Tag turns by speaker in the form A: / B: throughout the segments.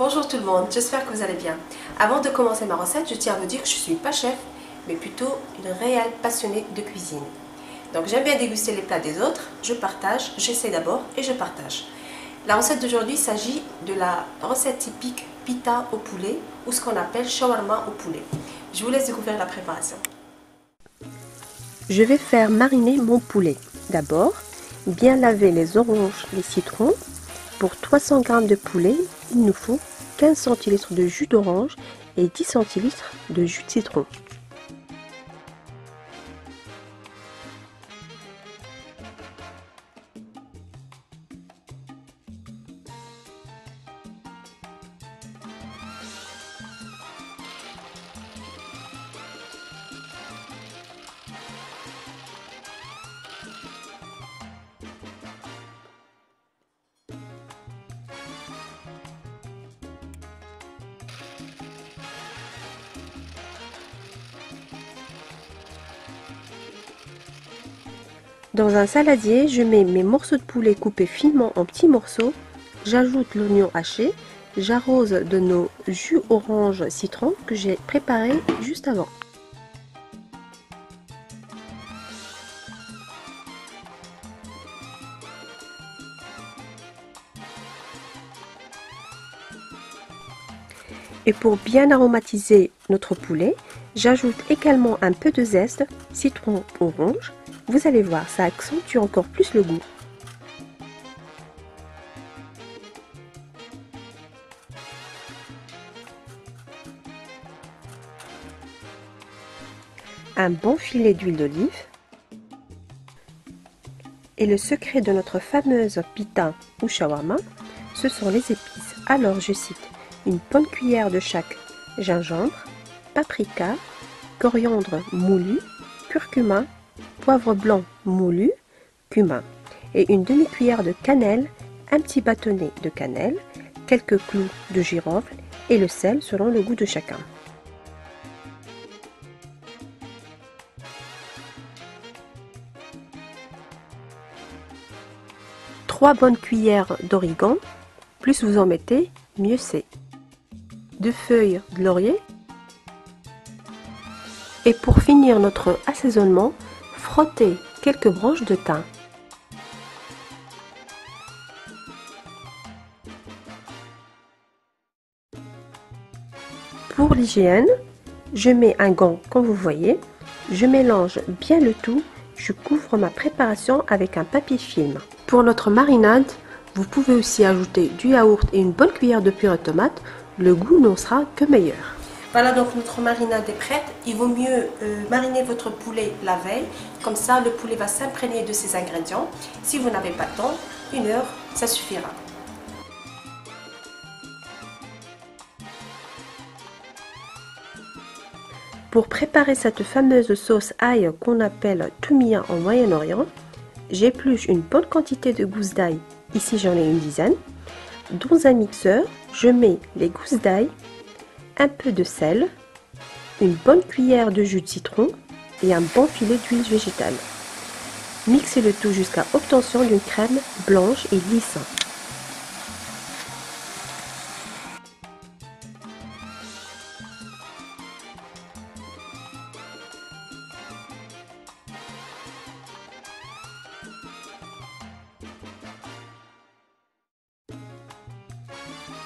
A: Bonjour tout le monde, j'espère que vous allez bien. Avant de commencer ma recette, je tiens à vous dire que je ne suis pas chef, mais plutôt une réelle passionnée de cuisine. Donc j'aime bien déguster les plats des autres, je partage, j'essaie d'abord et je partage. La recette d'aujourd'hui s'agit de la recette typique pita au poulet ou ce qu'on appelle shawarma au poulet. Je vous laisse découvrir la préparation.
B: Je vais faire mariner mon poulet. D'abord, bien laver les oranges, les citrons. Pour 300 g de poulet, il nous faut 15 cl de jus d'orange et 10 cl de jus de citron. Dans un saladier, je mets mes morceaux de poulet coupés finement en petits morceaux, j'ajoute l'oignon haché, j'arrose de nos jus orange citron que j'ai préparé juste avant. Et pour bien aromatiser notre poulet, j'ajoute également un peu de zeste, citron orange. Vous allez voir, ça accentue encore plus le goût. Un bon filet d'huile d'olive. Et le secret de notre fameuse pita ou shawarma, ce sont les épices. Alors je cite une bonne cuillère de chaque gingembre, paprika, coriandre moulu, curcuma, poivre blanc moulu, cumin et une demi-cuillère de cannelle, un petit bâtonnet de cannelle, quelques clous de girofle et le sel selon le goût de chacun. Trois bonnes cuillères d'origan, plus vous en mettez, mieux c'est. 2 feuilles de laurier. Et pour finir notre assaisonnement, frottez quelques branches de thym. Pour l'hygiène, je mets un gant comme vous voyez, je mélange bien le tout, je couvre ma préparation avec un papier film. Pour notre marinade, vous pouvez aussi ajouter du yaourt et une bonne cuillère de purée de tomate, le goût n'en sera que meilleur.
A: Voilà, donc notre marinade est prête. Il vaut mieux mariner votre poulet la veille, comme ça le poulet va s'imprégner de ses ingrédients. Si vous n'avez pas le temps, 1 heure, ça suffira.
B: Pour préparer cette fameuse sauce ail qu'on appelle toumia en Moyen-Orient, j'épluche une bonne quantité de gousses d'ail, ici j'en ai une dizaine. Dans un mixeur, je mets les gousses d'ail, un peu de sel, une bonne cuillère de jus de citron et un bon filet d'huile végétale. Mixez le tout jusqu'à obtention d'une crème blanche et lisse.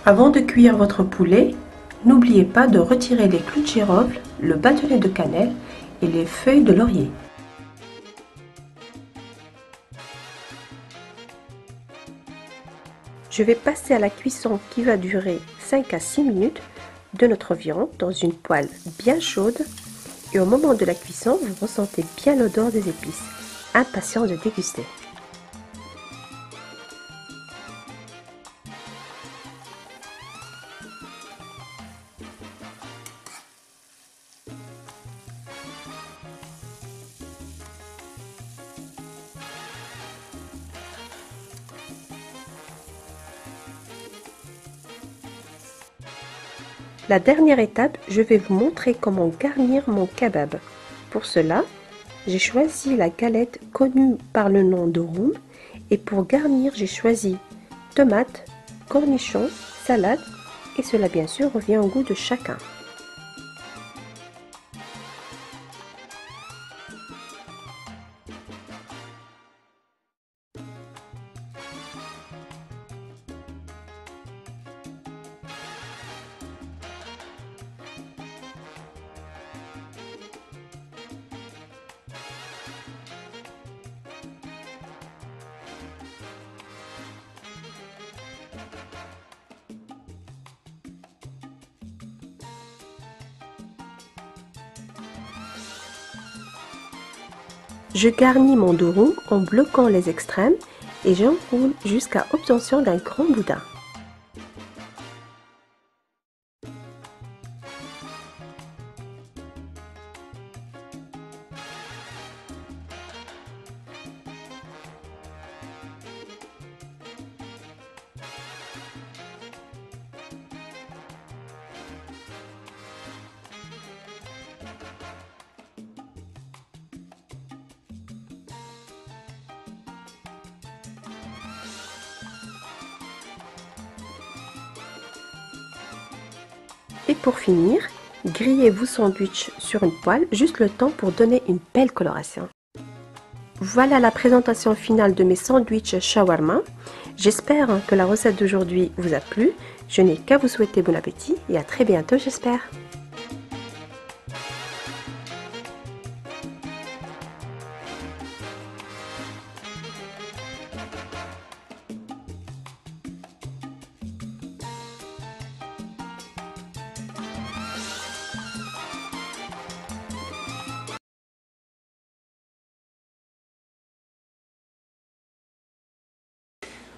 B: Avant de cuire votre poulet, n'oubliez pas de retirer les clous de girofle, le bâtonnet de cannelle et les feuilles de laurier. Je vais passer à la cuisson qui va durer 5 à 6 minutes de notre viande dans une poêle bien chaude et au moment de la cuisson, vous ressentez bien l'odeur des épices. Impatient de déguster. La dernière étape, je vais vous montrer comment garnir mon kebab. Pour cela, j'ai choisi la galette connue par le nom de roum et pour garnir, j'ai choisi tomates, cornichons, salade Et cela bien sûr revient au goût de chacun. Je garnis mon dos rond en bloquant les extrêmes et j'enroule jusqu'à obtention d'un grand boudin. Et pour finir, grillez vos sandwichs sur une poêle, juste le temps pour donner une belle coloration. Voilà la présentation finale de mes sandwichs shawarma. J'espère que la recette d'aujourd'hui vous a plu. Je n'ai qu'à vous souhaiter bon appétit et à très bientôt, j'espère.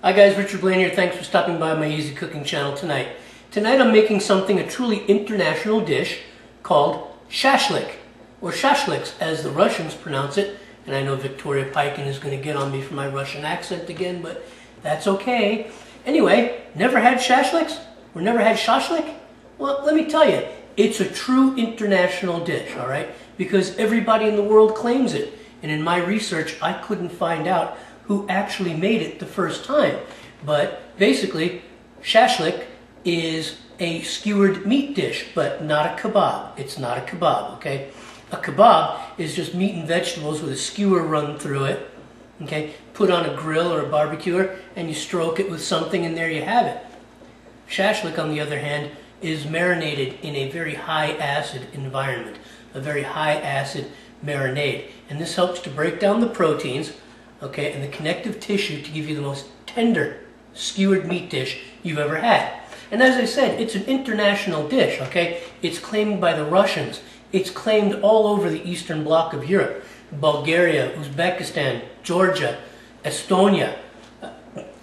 C: Hi guys, Richard Blaine here. Thanks for stopping by my easy cooking channel tonight. Tonight I'm making something, a truly international dish called shashlik, or shashliks as the Russians pronounce it. And I know Victoria Piken is going to get on me for my Russian accent again, but that's okay. Anyway, never had shashliks? Or never had shashlik? Well, let me tell you, it's a true international dish, all right? Because everybody in the world claims it. And in my research, I couldn't find out who actually made it the first time. But basically, shashlik is a skewered meat dish, but not a kebab. It's not a kebab, okay? A kebab is just meat and vegetables with a skewer run through it, okay? Put on a grill or a barbecuer, and you stroke it with something, and there you have it. Shashlik, on the other hand, is marinated in a very high acid environment, a very high acid marinade. And this helps to break down the proteins, okay, and the connective tissue to give you the most tender skewered meat dish you've ever had. And as I said, it's an international dish, okay? It's claimed by the Russians. It's claimed all over the Eastern Bloc of Europe. Bulgaria, Uzbekistan, Georgia, Estonia,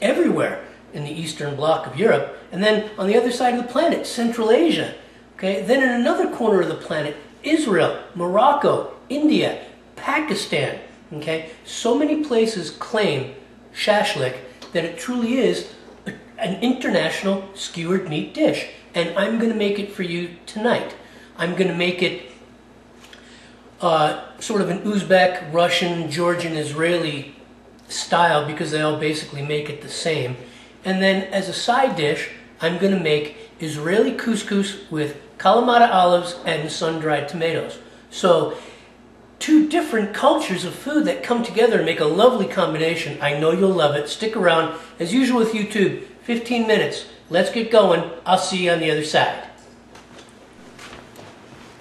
C: everywhere in the Eastern Bloc of Europe. And then on the other side of the planet, Central Asia, okay? Then in another corner of the planet, Israel, Morocco, India, Pakistan, okay? So many places claim shashlik that it truly is an international skewered meat dish. And I'm going to make it for you tonight. I'm going to make it sort of an Uzbek, Russian, Georgian, Israeli style because they all basically make it the same. And then as a side dish, I'm going to make Israeli couscous with Kalamata olives and sun-dried tomatoes. So two different cultures of food that come together and make a lovely combination. I know you'll love it. Stick around. As usual with YouTube, 15 minutes. Let's get going. I'll see you on the other side.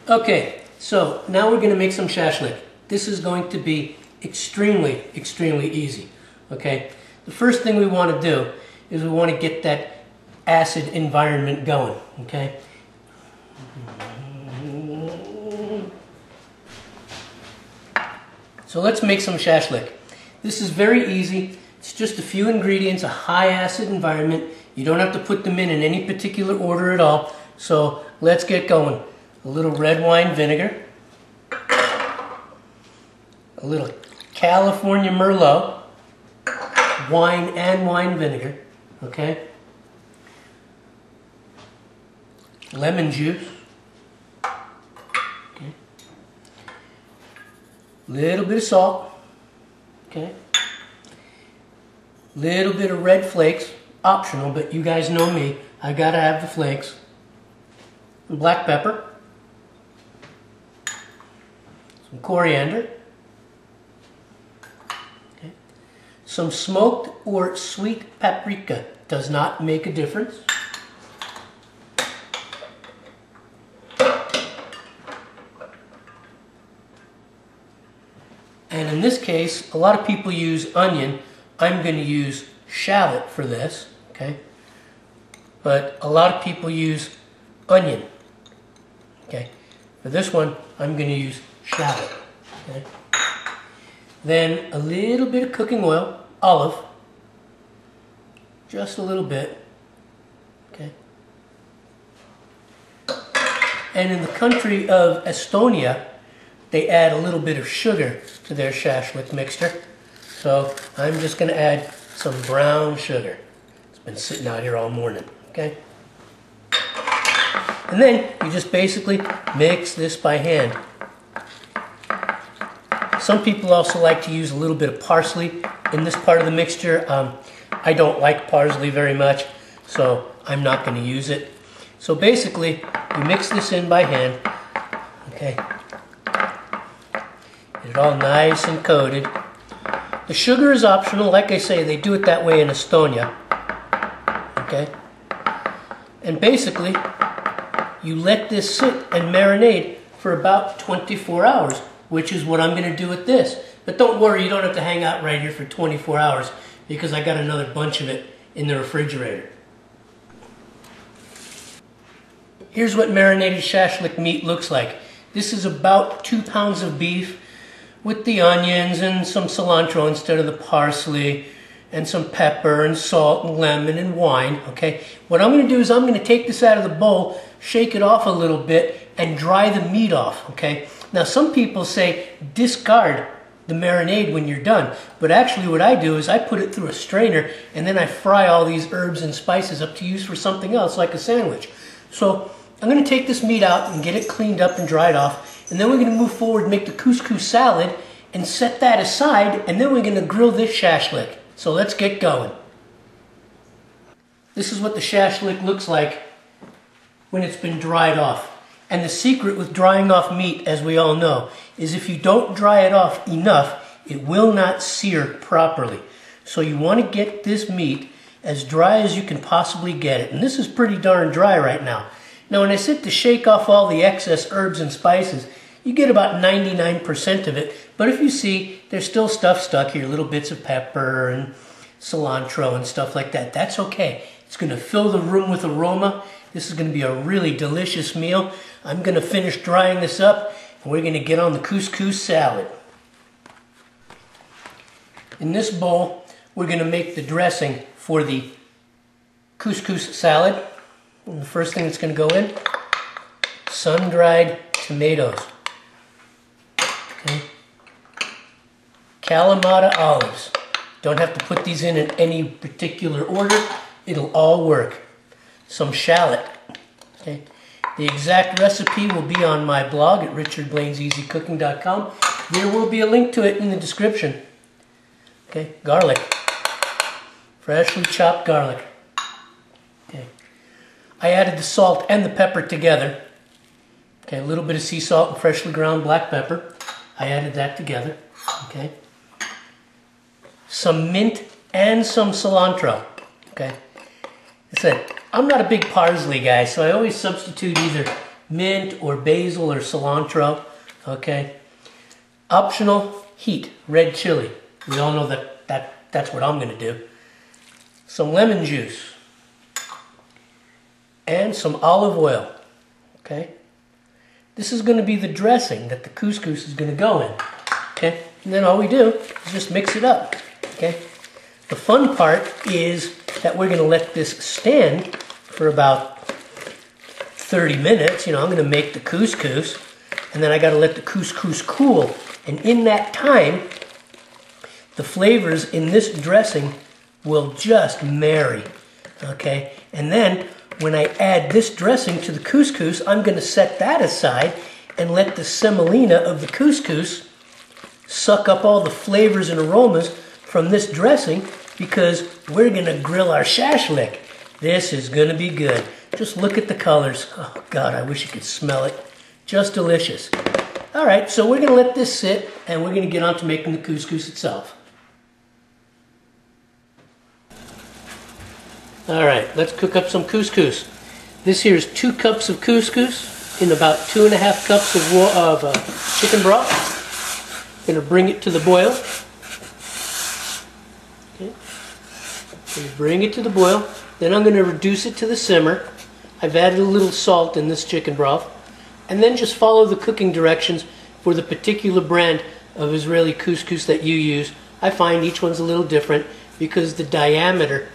C: Okay, so now we're going to make some shashlik. This is going to be extremely, extremely easy. Okay, the first thing we want to do is we want to get that acid environment going. Okay. So let's make some shashlik. This is very easy. It's just a few ingredients, a high acid environment. You don't have to put them in any particular order at all. So let's get going. A little red wine vinegar, a little California Merlot, wine and wine vinegar, okay? Lemon juice, okay? Little bit of salt, okay? Little bit of red flakes, optional, but you guys know me. I gotta have the flakes. Black pepper. Some coriander. Okay. Some smoked or sweet paprika. Does not make a difference. And in this case, a lot of people use onion. I'm going to use shallot for this, okay? But a lot of people use onion, okay? For this one, I'm going to use shallot, okay? Then a little bit of cooking oil, olive, just a little bit, okay? And in the country of Estonia, they add a little bit of sugar to their shashlik mixture. So I'm just going to add some brown sugar. It's been sitting out here all morning, okay? And then you just basically mix this by hand. Some people also like to use a little bit of parsley in this part of the mixture. I don't like parsley very much, so I'm not going to use it. So basically, you mix this in by hand, okay? Get it all nice and coated. The sugar is optional. Like I say, they do it that way in Estonia. Okay? And basically, you let this sit and marinate for about 24 hours, which is what I'm going to do with this. But don't worry, you don't have to hang out right here for 24 hours because I got another bunch of it in the refrigerator. Here's what marinated shashlik meat looks like. This is about 2 pounds of beef, with the onions and some cilantro instead of the parsley, and some pepper and salt and lemon and wine, okay? What I'm going to do is I'm going to take this out of the bowl, shake it off a little bit, and dry the meat off, okay? Now some people say discard the marinade when you're done, but actually what I do is I put it through a strainer and then I fry all these herbs and spices up to use for something else like a sandwich. So I'm going to take this meat out and get it cleaned up and dried off. And then we're going to move forward and make the couscous salad and set that aside, and then we're going to grill this shashlik. So let's get going. This is what the shashlik looks like when it's been dried off. And the secret with drying off meat, as we all know, is if you don't dry it off enough, it will not sear properly. So you want to get this meat as dry as you can possibly get it. And this is pretty darn dry right now. Now when I sit to shake off all the excess herbs and spices, you get about 99% of it. But if you see, there's still stuff stuck here, little bits of pepper and cilantro and stuff like that. That's okay. It's going to fill the room with aroma. This is going to be a really delicious meal. I'm going to finish drying this up, and we're going to get on the couscous salad. In this bowl, we're going to make the dressing for the couscous salad. And the first thing that's going to go in, sun-dried tomatoes. Okay. Kalamata olives. Don't have to put these in any particular order. It'll all work. Some shallot. Okay. The exact recipe will be on my blog at richardblaineseasycooking.com. There will be a link to it in the description. Okay. Garlic. Freshly chopped garlic. Okay. I added the salt and the pepper together. Okay, a little bit of sea salt and freshly ground black pepper. I added that together. Okay. Some mint and some cilantro. Okay. I said, I'm not a big parsley guy, so I always substitute either mint or basil or cilantro. Okay. Optional heat, red chili. We all know that's what I'm going to do. Some lemon juice. And some olive oil. Okay. This is going to be the dressing that the couscous is going to go in. Okay. And then all we do is just mix it up. Okay. The fun part is that we're going to let this stand for about 30 minutes. You know, I'm going to make the couscous, and then I got to let the couscous cool. And in that time, the flavors in this dressing will just marry. Okay. And then when I add this dressing to the couscous, I'm going to set that aside and let the semolina of the couscous suck up all the flavors and aromas from this dressing, because we're going to grill our shashlik. This is going to be good. Just look at the colors. Oh, God, I wish you could smell it. Just delicious. All right, so we're going to let this sit, and we're going to get on to making the couscous itself. All right, let's cook up some couscous. This here is 2 cups of couscous in about 2.5 cups of chicken broth. Going to bring it to the boil. Okay. Going to bring it to the boil. Then I'm going to reduce it to the simmer. I've added a little salt in this chicken broth. And then just follow the cooking directions for the particular brand of Israeli couscous that you use. I find each one's a little different because the diameter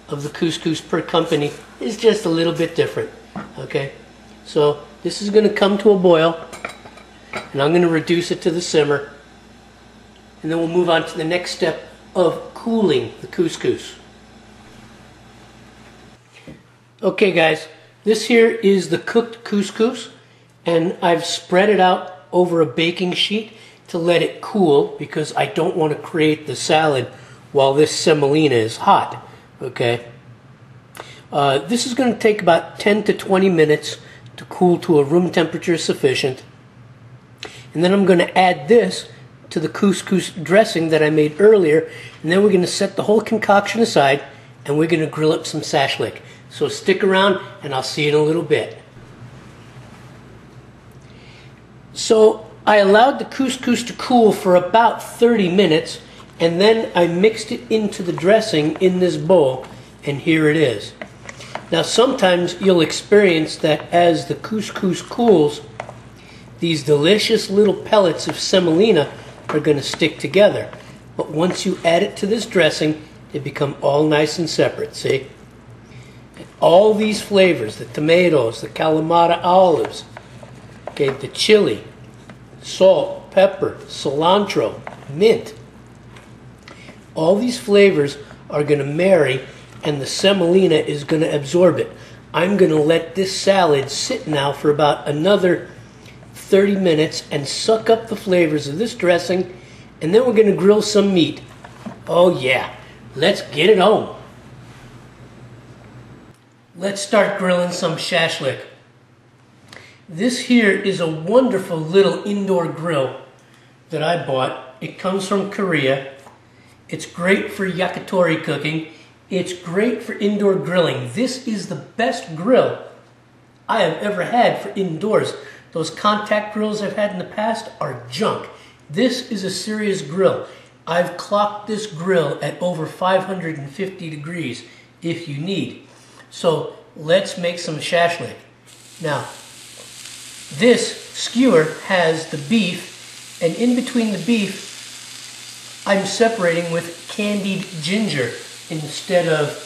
C: of the couscous per company is just a little bit different. Okay, so this is going to come to a boil, and I'm going to reduce it to the simmer, and then we'll move on to the next step of cooling the couscous. Okay guys, this here is the cooked couscous, and I've spread it out over a baking sheet to let it cool because I don't want to create the salad while this semolina is hot. Okay, this is going to take about 10 to 20 minutes to cool to a room temperature sufficient, and then I'm going to add this to the couscous dressing that I made earlier, and then we're going to set the whole concoction aside and we're going to grill up some shashlik. So stick around and I'll see you in a little bit. So I allowed the couscous to cool for about 30 minutes, and then I mixed it into the dressing in this bowl, and here it is. Now sometimes you'll experience that as the couscous cools, these delicious little pellets of semolina are going to stick together. But once you add it to this dressing, they become all nice and separate, see? And all these flavors, the tomatoes, the Kalamata olives, okay, the chili, salt, pepper, cilantro, mint, all these flavors are going to marry, and the semolina is going to absorb it. I'm going to let this salad sit now for about another 30 minutes and suck up the flavors of this dressing, and then we're going to grill some meat. Oh yeah, let's get it on. Let's start grilling some shashlik. This here is a wonderful little indoor grill that I bought. It comes from Korea. It's great for yakitori cooking. It's great for indoor grilling. This is the best grill I have ever had for indoors. Those contact grills I've had in the past are junk. This is a serious grill. I've clocked this grill at over 550 degrees if you need. So let's make some shashlik. Now, this skewer has the beef, and in between the beef, I'm separating with candied ginger instead of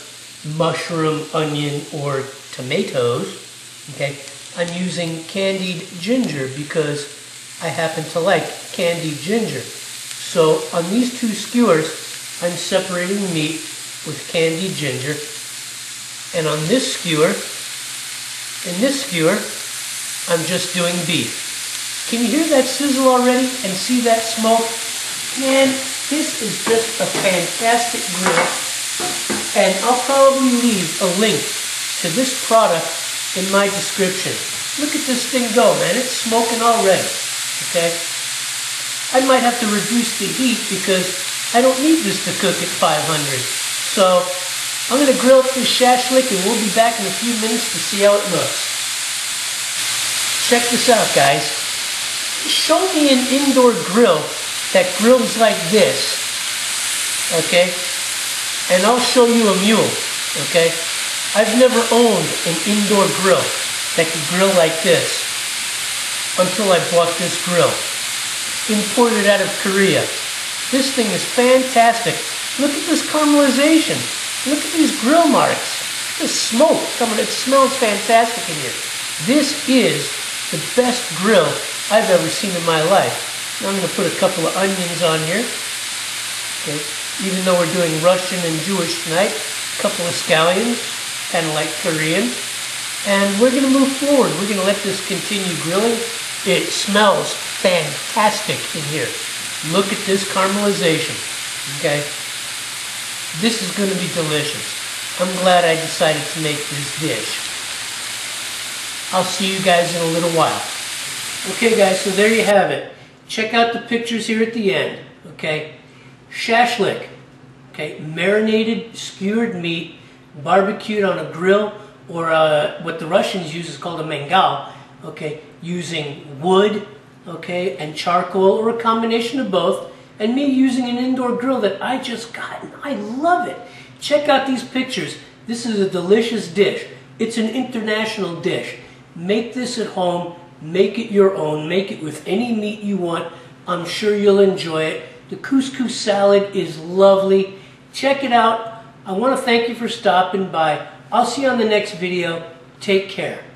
C: mushroom, onion, or tomatoes. Okay, I'm using candied ginger because I happen to like candied ginger. So on these 2 skewers, I'm separating the meat with candied ginger. And on this skewer, and this skewer, I'm just doing beef. Can you hear that sizzle already and see that smoke? Man, this is just a fantastic grill. And I'll probably leave a link to this product in my description. Look at this thing go, man. It's smoking already. Okay? I might have to reduce the heat because I don't need this to cook at 500. So I'm going to grill up this shashlik, and we'll be back in a few minutes to see how it looks. Check this out, guys. Show me an indoor grill that grills like this, okay? And I'll show you a mule, okay? I've never owned an indoor grill that could grill like this until I bought this grill. Imported out of Korea. This thing is fantastic. Look at this caramelization. Look at these grill marks. The smoke coming, it smells fantastic in here. This is the best grill I've ever seen in my life. Now I'm going to put a couple of onions on here. Okay. Even though we're doing Russian and Jewish tonight, a couple of scallions, kind of like Korean. And we're going to move forward. We're going to let this continue grilling. It smells fantastic in here. Look at this caramelization. Okay. This is going to be delicious. I'm glad I decided to make this dish. I'll see you guys in a little while. Okay guys, so there you have it. Check out the pictures here at the end, okay? Shashlik, okay? Marinated, skewered meat, barbecued on a grill, or what the Russians use is called a mangal, okay? Using wood, okay, and charcoal, or a combination of both, and me using an indoor grill that I just got, and I love it. Check out these pictures. This is a delicious dish. It's an international dish. Make this at home. Make it your own. Make it with any meat you want. I'm sure you'll enjoy it. The couscous salad is lovely. Check it out. I want to thank you for stopping by. I'll see you on the next video. Take care.